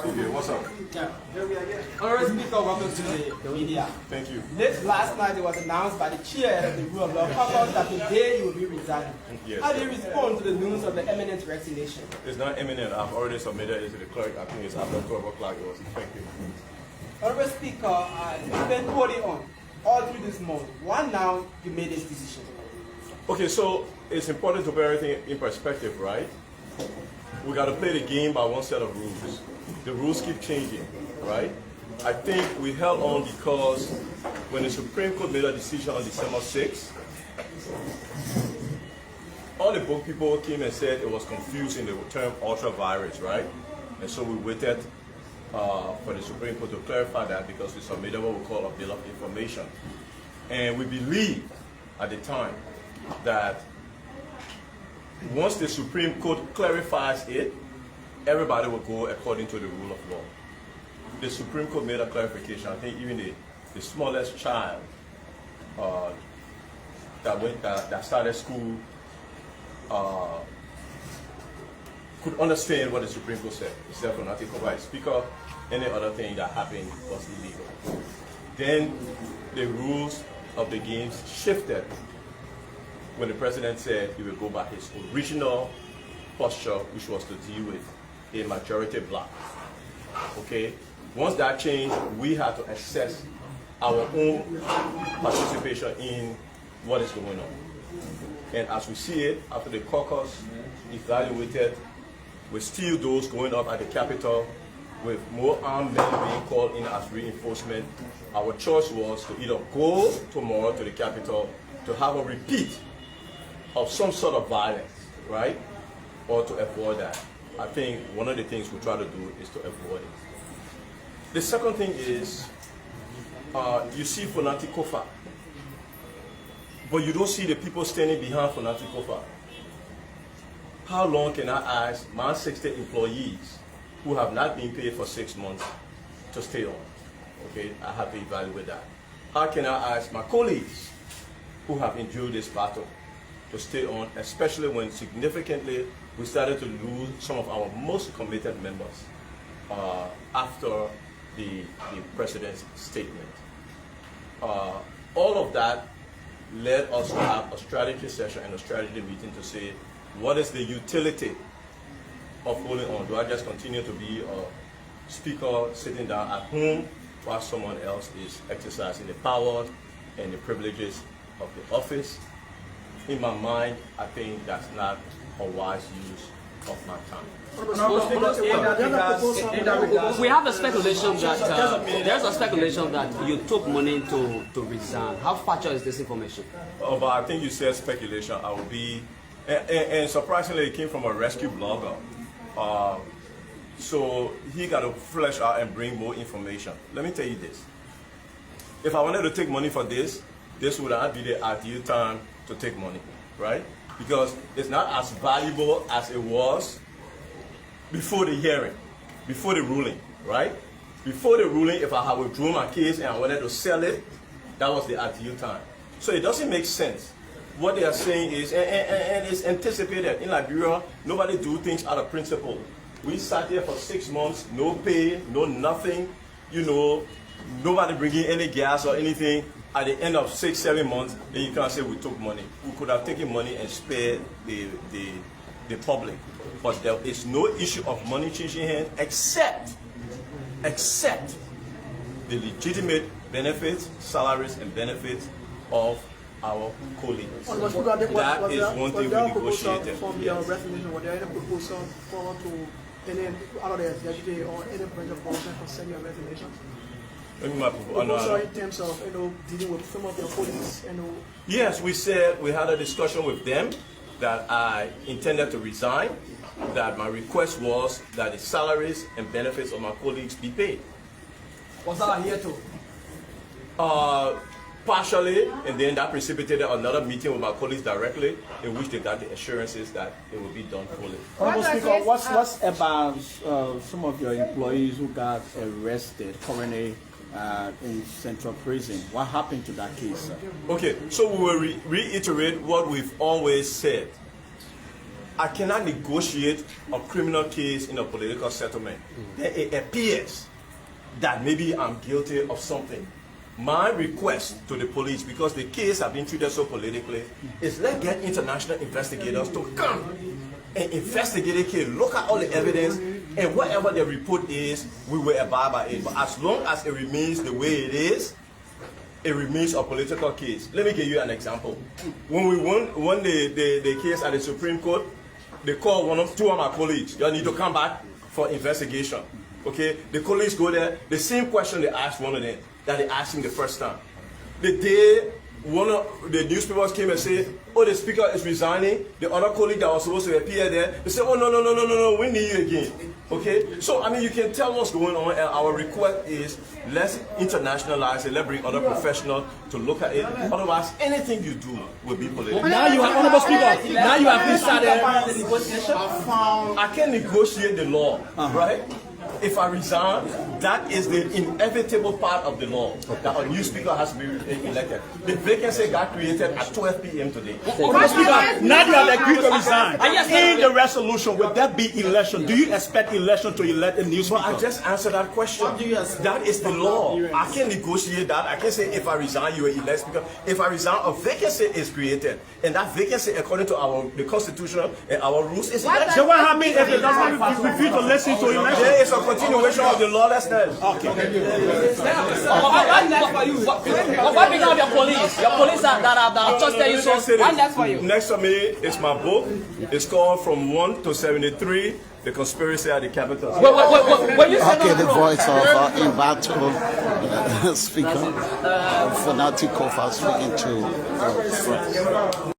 What's up? Yeah. Honorable Speaker, welcome to the media. Thank you. Last night it was announced by the chair of the Rule of Law Caucus that today you will be resigning. Yes. How do you respond to the news of the imminent resignation? It's not imminent. I've already submitted it to the clerk. I think it's after 12 o'clock. It was effective. Honorable Speaker, you've been holding on all through this month. Why now you made this decision? Okay, so it's important to put everything in perspective, right? We got to play the game by one set of rules. The rules keep changing, right? I think we held on because when the Supreme Court made a decision on December 6th, all the book people came and said it was confusing the term ultra-virus, right? And so we waited for the Supreme Court to clarify that because we submitted what we call a bill of information. And we believed at the time that once the Supreme Court clarifies it, everybody will go according to the rule of law. The Supreme Court made a clarification. I think even the smallest child that started school could understand what the Supreme Court said. Except Fonati Koffa Speaker, any other thing that happened was illegal. Then the rules of the games shifted when the president said he would go by his original posture, which was to deal with a majority bloc. Okay? Once that changed, we had to assess our own participation in what is going on. And as we see it, after the caucus evaluated, with still those going up at the Capitol, with more armed men being called in as reinforcement, our choice was to either go tomorrow to the Capitol to have a repeat of some sort of violence, right? Or to avoid that. I think one of the things we try to do is to avoid it. The second thing is, you see Fonati Koffa, but you don't see the people standing behind Fonati Koffa. How long can I ask my 60 employees who have not been paid for 6 months to stay on? Okay, I have to evaluate that. How can I ask my colleagues who have endured this battle to stay on, especially when significantly we started to lose some of our most committed members after the president's statement. All of that led us to have a strategy session and a strategy meeting to say, what is the utility of holding on? Do I just continue to be a speaker sitting down at home while someone else is exercising the power and the privileges of the office? In my mind, I think that's not a wise use of my time. We have a speculation that there's a speculation that you took money to resign. How factual is this information? But I think you said speculation. I will be, and surprisingly, it came from a rescue blogger. So he got to flesh out and bring more information. Let me tell you this: if I wanted to take money for this would not be the ideal time to take money, right? Because it's not as valuable as it was before the hearing, before the ruling, right? Before the ruling, if I had withdrawn my case and I wanted to sell it, that was the ideal time. So it doesn't make sense. What they are saying is, and it's anticipated, in Liberia, nobody do things out of principle. We sat there for 6 months, no pay, no nothing, you know, nobody bringing any gas or anything. At the end of 6, 7 months, then you can't say we took money. We could have taken money and spared the public. But there is no issue of money changing hands except the legitimate benefits, salaries and benefits of our colleagues. That is one thing we negotiated. From your resignation, were there any proposal forward to any out of the executive or any branch of government concerning your resignation? Also in terms of dealing with some of your colleagues, Yes, we said we had a discussion with them that I intended to resign, that my request was that the salaries and benefits of my colleagues be paid. Was that here too? Partially, and then that precipitated another meeting with my colleagues directly, in which they got the assurances that it will be done fully. Honorable Speaker, what's about some of your employees who got arrested currently in Central Prison? What happened to that case, sir? Okay, so we will reiterate what we've always said. I cannot negotiate a criminal case in a political settlement. Then it appears that maybe I'm guilty of something. My request to the police, because the case has been treated so politically, is let's get international investigators to come and investigate the case, look at all the evidence, and whatever the report is, we will abide by it. But as long as it remains the way it is, it remains a political case. Let me give you an example. When we won the case at the Supreme Court, they called two of my colleagues. You need to come back for investigation. Okay, the colleagues go there. The same question they asked one of them that they asked him the first time. The day one of the newspapers came and said, "Oh, the speaker is resigning," the other colleague that was supposed to appear there, they said, "Oh, no, we need you again." Okay, so I mean, you can tell what's going on, and our request is let's internationalize it. Let's bring other professionals to look at it. Otherwise, anything you do will be political. Now you have honorable speaker. Now you have started. I can negotiate the law, right? If I resign, that is the inevitable part of the law that a new speaker has to be elected. The vacancy got created at 12 p.m. today. Honorable Speaker, now you have agreed to resign. In the resolution, will that be election? Do you expect election to elect a new speaker? But I just answered that question. That is the law. I can negotiate that. I can say if I resign, you will elect speaker. If I resign, a vacancy is created, and that vacancy, according to the constitution and our rules, is election. So what happens if the government refuse to listen to election? There is a continuation of the lawlessness. Okay. What become of your police? Your police that are trusted you, so why next for you? Next to me is my book. It's called From 1 to 73, The Conspiracy at the Capitol. Okay, the voice of embattled speaker, Fonati Koffa, speaking to